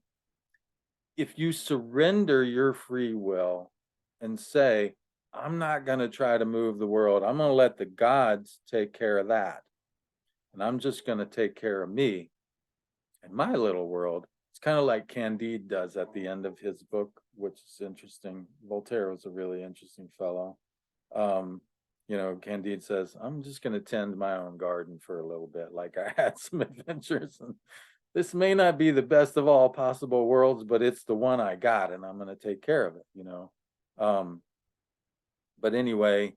if you surrender your free will and say, I'm not going to try to move the world, I'm going to let the gods take care of that, and I'm just going to take care of me in my little world. It's kind of like Candide does at the end of his book, which is interesting. Voltaire was a really interesting fellow. Candide says, I'm just going to tend my own garden for a little bit. Like I had some adventures, and this may not be the best of all possible worlds, but it's the one I got, and I'm going to take care of it. But anyway,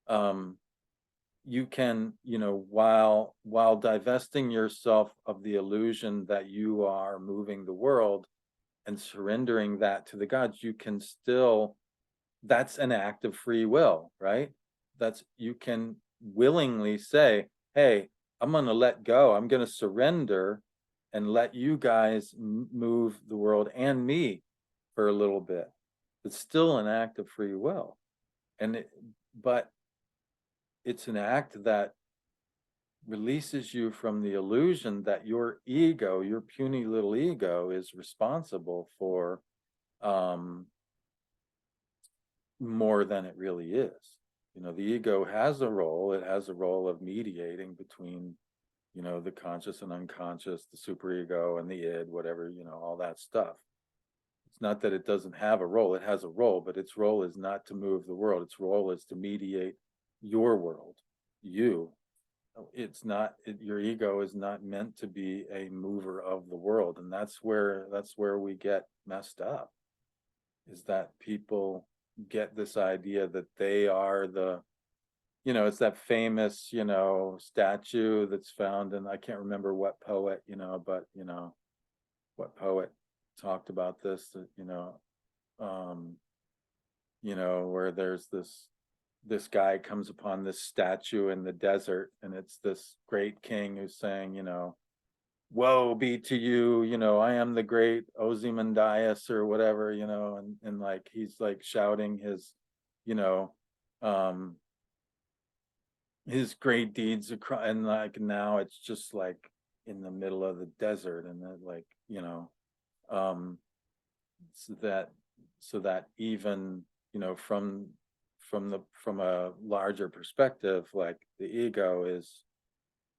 you can, while divesting yourself of the illusion that you are moving the world and surrendering that to the gods, you can still, that's an act of free will, right? You can willingly say, hey, I'm going to let go, I'm going to surrender and let you guys move the world and me for a little bit. It's still an act of free will. But it's an act that releases you from the illusion that your ego, your puny little ego, is responsible for more than it really is. The ego has a role. It has a role of mediating between, the conscious and unconscious, the superego and the id, whatever, all that stuff. It's not that it doesn't have a role. It has a role, but its role is not to move the world. Its role is to mediate your world, you. It's not, your ego is not meant to be a mover of the world. And that's where we get messed up, is that people get this idea that they are it's that famous, statue that's found in, I can't remember what poet, but what poet talked about this, that, where there's this guy comes upon this statue in the desert, and it's this great king who's saying, woe be to you, I am the great Ozymandias or whatever, and like he's like shouting his, his great deeds across, and like now it's just like in the middle of the desert, and then like, um so that even, from a larger perspective, like the ego is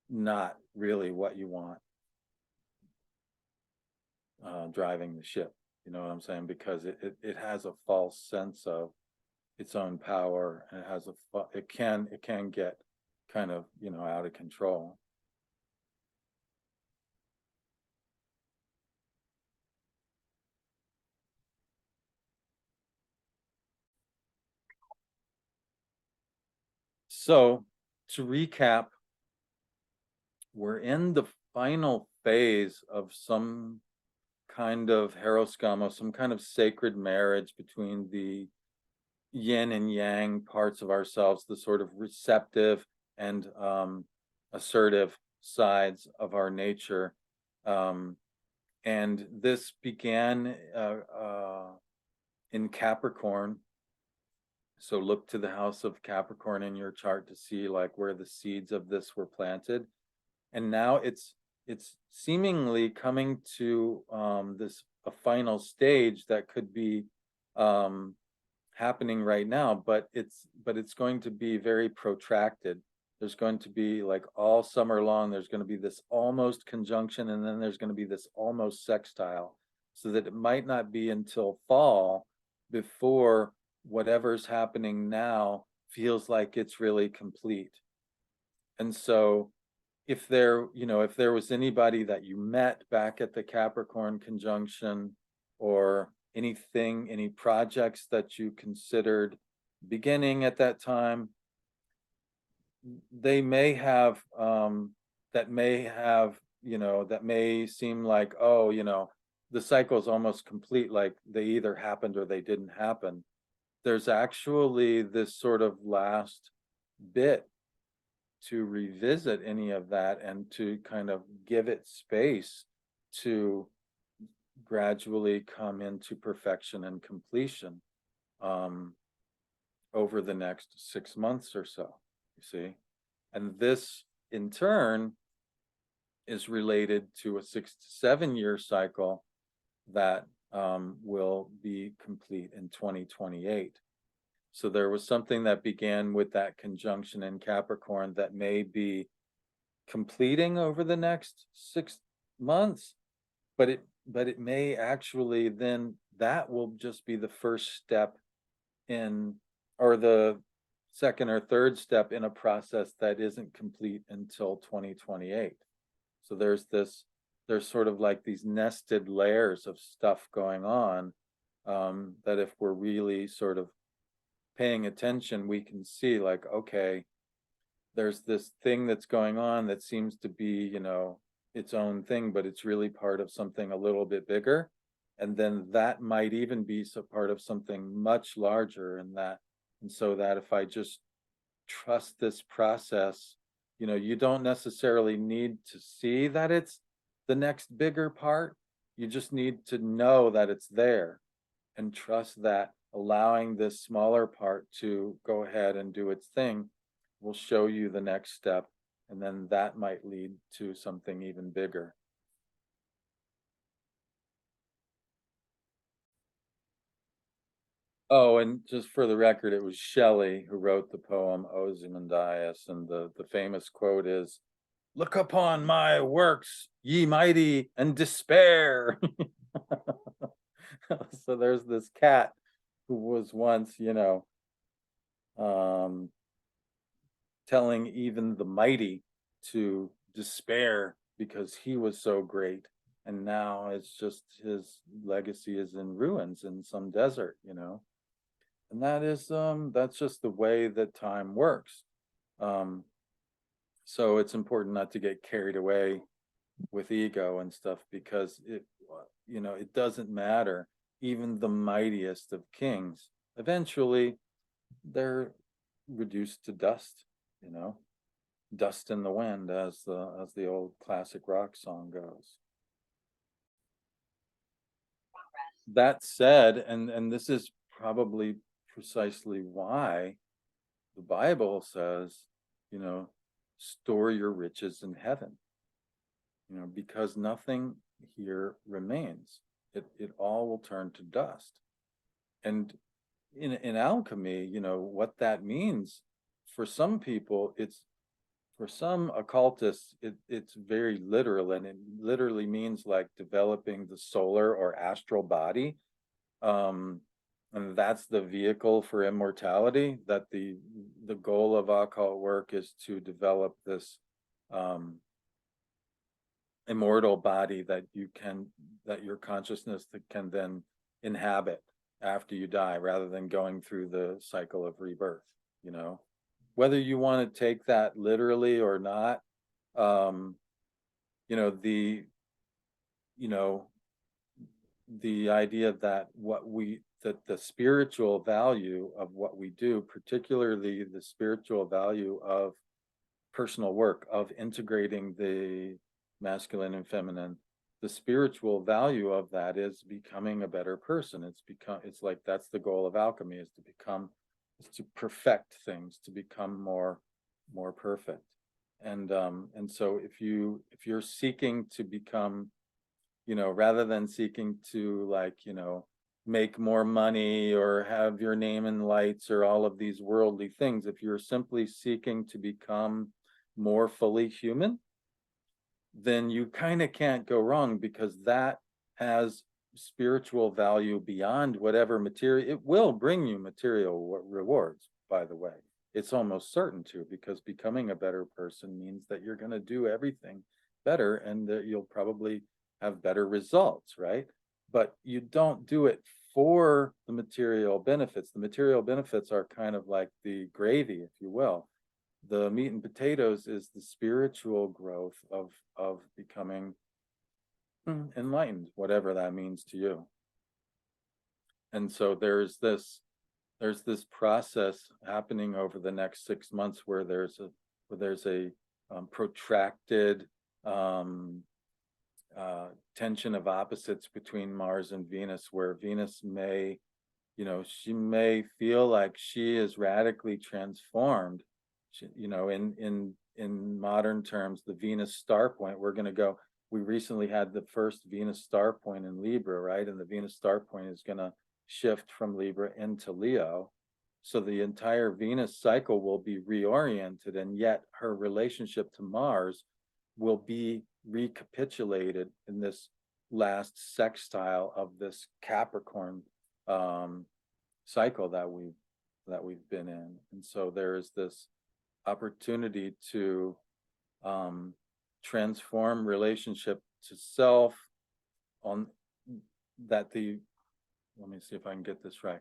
not really what you want driving the ship, you know what I'm saying? Because it has a false sense of its own power, and it can get kind of, out of control. So to recap, we're in the final phase of some kind of heroskama, some kind of sacred marriage between the yin and yang parts of ourselves, the sort of receptive and assertive sides of our nature. And this began in Capricorn. So look to the house of Capricorn in your chart to see like where the seeds of this were planted. And now it's seemingly coming to this a final stage that could be um, happening right now, but it's going to be very protracted. There's going to be like all summer long, there's going to be this almost conjunction, and then there's going to be this almost sextile, so that it might not be until fall before whatever's happening now feels like it's really complete. And so if there, if there was anybody that you met back at the Capricorn conjunction, or anything, any projects that you considered beginning at that time, they may have, that may have, that may seem like, oh, the cycle is almost complete, like they either happened or they didn't happen. There's actually this sort of last bit to revisit any of that and to kind of give it space to gradually come into perfection and completion over the next 6 months or so, you see. And this in turn is related to a 6 to 7 year cycle that will be complete in 2028. So there was something that began with that conjunction in Capricorn that may be completing over the next 6 months, but it may actually then that will just be the first step in, or the second or third step in a process that isn't complete until 2028. So there's sort of like these nested layers of stuff going on, that if we're really sort of paying attention, we can see like, okay, there's this thing that's going on that seems to be, its own thing, but it's really part of something a little bit bigger. And then that might even be part of something much larger, and so that if I just trust this process, you don't necessarily need to see that it's the next bigger part. You just need to know that it's there and trust that allowing this smaller part to go ahead and do its thing will show you the next step, and then that might lead to something even bigger. Oh, and just for the record, it was Shelley who wrote the poem Ozymandias, and the famous quote is, "Look upon my works, ye mighty, and despair." So there's this cat who was once, um, telling even the mighty to despair because he was so great. And now it's just his legacy is in ruins in some desert, And that's just the way that time works. Um, so it's important not to get carried away with ego and stuff, because it doesn't matter. Even the mightiest of kings, eventually they're reduced to dust, you know, dust in the wind, as the old classic rock song goes. That said, and this is probably precisely why the Bible says, you know, store your riches in heaven, because nothing here remains. It all will turn to dust. And in alchemy, what that means for some people, for some occultists, it's very literal, and it literally means like developing the solar or astral body. And that's the vehicle for immortality, that the goal of occult work is to develop this immortal body that your consciousness that can then inhabit after you die, rather than going through the cycle of rebirth, you know. whether you want to take that literally or not, um, you know, you know, the idea that that the spiritual value of what we do, particularly the spiritual value of personal work, of integrating the masculine and feminine, the spiritual value of that is becoming a better person. It's like that's the goal of alchemy, is to perfect things, to become more perfect. And so if you're seeking to become, rather than seeking to, like, make more money or have your name in lights or all of these worldly things, if you're simply seeking to become more fully human, then you kind of can't go wrong, because that has spiritual value beyond whatever material. It will bring you material rewards, by the way. It's almost certain to, because becoming a better person means that you're going to do everything better, and that you'll probably have better results, right? But you don't do it for the material benefits. The material benefits are kind of like the gravy, if you will. The meat and potatoes is the spiritual growth of becoming enlightened, whatever that means to you. And so there's this process happening over the next 6 months where there's a protracted tension of opposites between Mars and Venus, where Venus may, she may feel like she is radically transformed. In modern terms, the Venus star point, we recently had the first Venus star point in Libra, right? And the Venus star point is going to shift from Libra into Leo. So the entire Venus cycle will be reoriented, and yet her relationship to Mars will be recapitulated in this last sextile of this Capricorn cycle that we've been in. And so there is this opportunity to transform relationship to self, on that the let me see if I can get this right,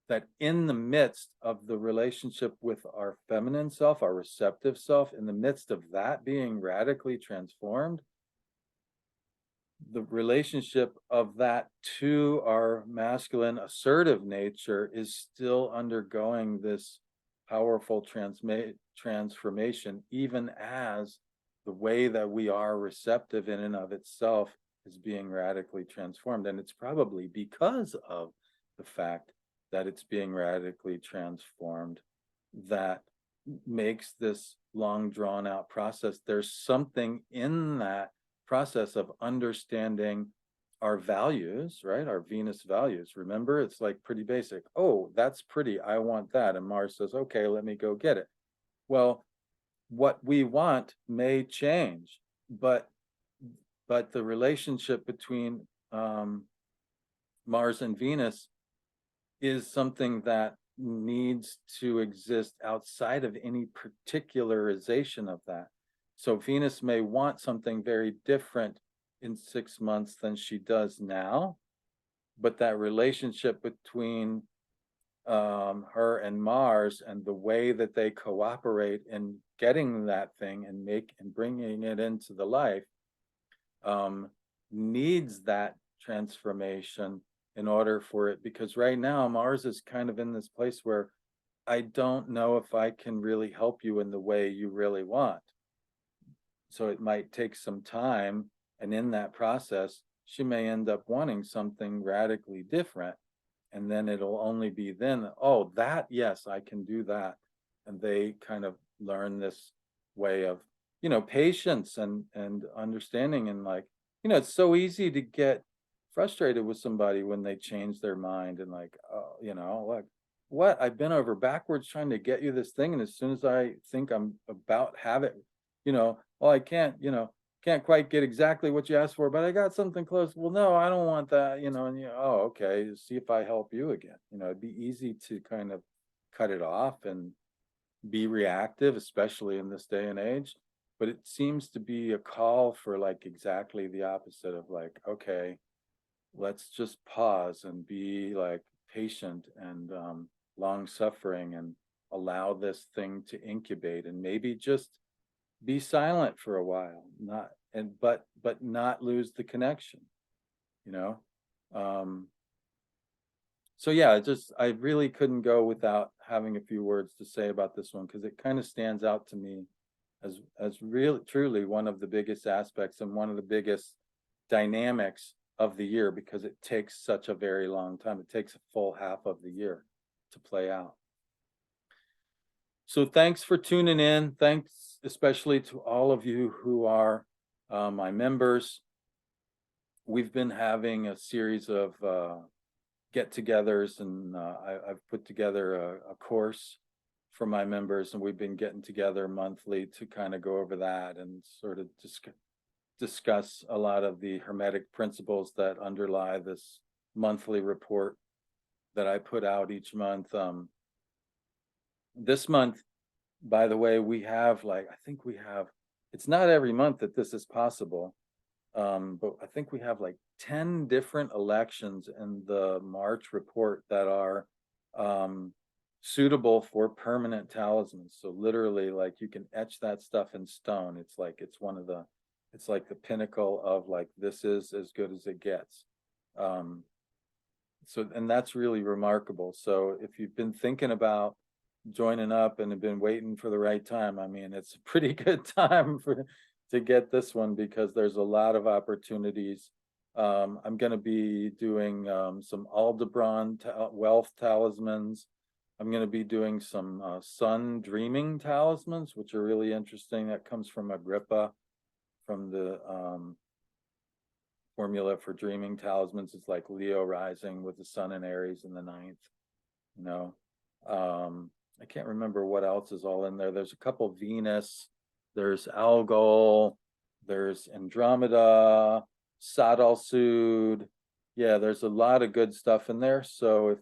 that in the midst of the relationship with our feminine self, our receptive self, in the midst of that being radically transformed, the relationship of that to our masculine assertive nature is still undergoing this powerful transformation, even as the way that we are receptive in and of itself is being radically transformed. And it's probably because of the fact that it's being radically transformed that makes this long drawn out process. There's something in that process of understanding our values, right? Our Venus values. Remember, it's like pretty basic. Oh, that's pretty. I want that. And Mars says, okay, let me go get it. Well, what we want may change, but the relationship between Mars and Venus is something that needs to exist outside of any particularization of that. So Venus may want something very different in 6 months than she does now, but that relationship between her and Mars, and the way that they cooperate in getting that thing and bringing it into the life, needs that transformation in order for it, because right now Mars is kind of in this place where I don't know if I can really help you in the way you really want. So it might take some time, and in that process she may end up wanting something radically different, and then it'll only be then, oh, that, yes, I can do that. And they kind of learn this way of, patience and understanding, and, like, it's so easy to get frustrated with somebody when they change their mind, and like, oh, like, what, I've been over backwards trying to get you this thing, and as soon as I think I'm about have it, well, I can't quite get exactly what you asked for, but I got something close. Well, no, I don't want that, and oh, okay, see if I help you again. It'd be easy to kind of cut it off and be reactive, especially in this day and age. But it seems to be a call for, like, exactly the opposite of, like, okay, let's just pause and be, like, patient and long suffering, and allow this thing to incubate and maybe just be silent for a while, but not lose the connection, you know? So yeah, I really couldn't go without having a few words to say about this one, because it kind of stands out to me as really truly one of the biggest aspects and one of the biggest dynamics of the year, because it takes such a very long time. It takes a full half of the year to play out. So thanks for tuning in. Thanks especially to all of you who are my members. We've been having a series of get-togethers, and I've put together a course for my members, and we've been getting together monthly to kind of go over that and sort of discuss a lot of the Hermetic principles that underlie this monthly report that I put out each month. This month, by the way, we have it's not every month that this is possible, but I think we have like 10 different elections in the March report that are suitable for permanent talismans. So literally, like, you can etch that stuff in stone. It's like it's like the pinnacle of, like, this is as good as it gets. And that's really remarkable. So if you've been thinking about joining up and have been waiting for the right time, I mean, it's a pretty good time to get this one, because there's a lot of opportunities. I'm going to be doing some Aldebaran wealth talismans. I'm going to be doing some sun dreaming talismans, which are really interesting. That comes from Agrippa, from the formula for dreaming talismans. It's like Leo rising with the sun in Aries in the 9th. You know, I can't remember what else is all in there. There's a couple Venus, there's Algol, there's Andromeda, Sadal Sud. Yeah, there's a lot of good stuff in there. So if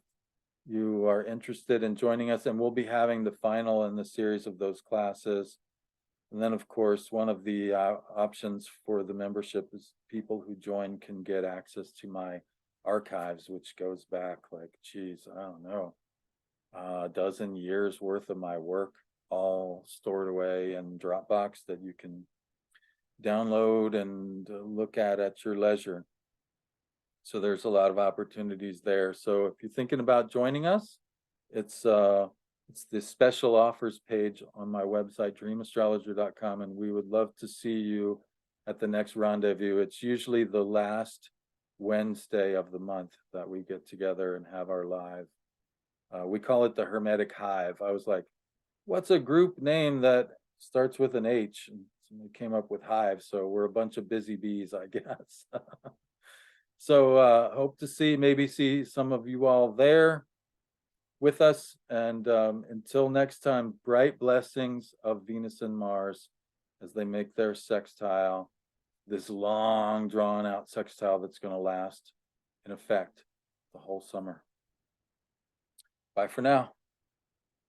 you are interested in joining us, and we'll be having the final in the series of those classes. And then, of course, one of the options for the membership is people who join can get access to my archives, which goes back like, geez, I don't know, a dozen years worth of my work, all stored away in Dropbox that you can download and look at your leisure. So there's a lot of opportunities there. So if you're thinking about joining us, it's the special offers page on my website, dreamastrologer.com, and we would love to see you at the next rendezvous. It's usually the last Wednesday of the month that we get together and have our live. We call it the Hermetic Hive. I was like, what's a group name that starts with an H? And we came up with Hive, so we're a bunch of busy bees, I guess. So hope to maybe see some of you all there with us. And until next time, bright blessings of Venus and Mars as they make their sextile, this long drawn out sextile that's going to last in effect the whole summer. Bye for now.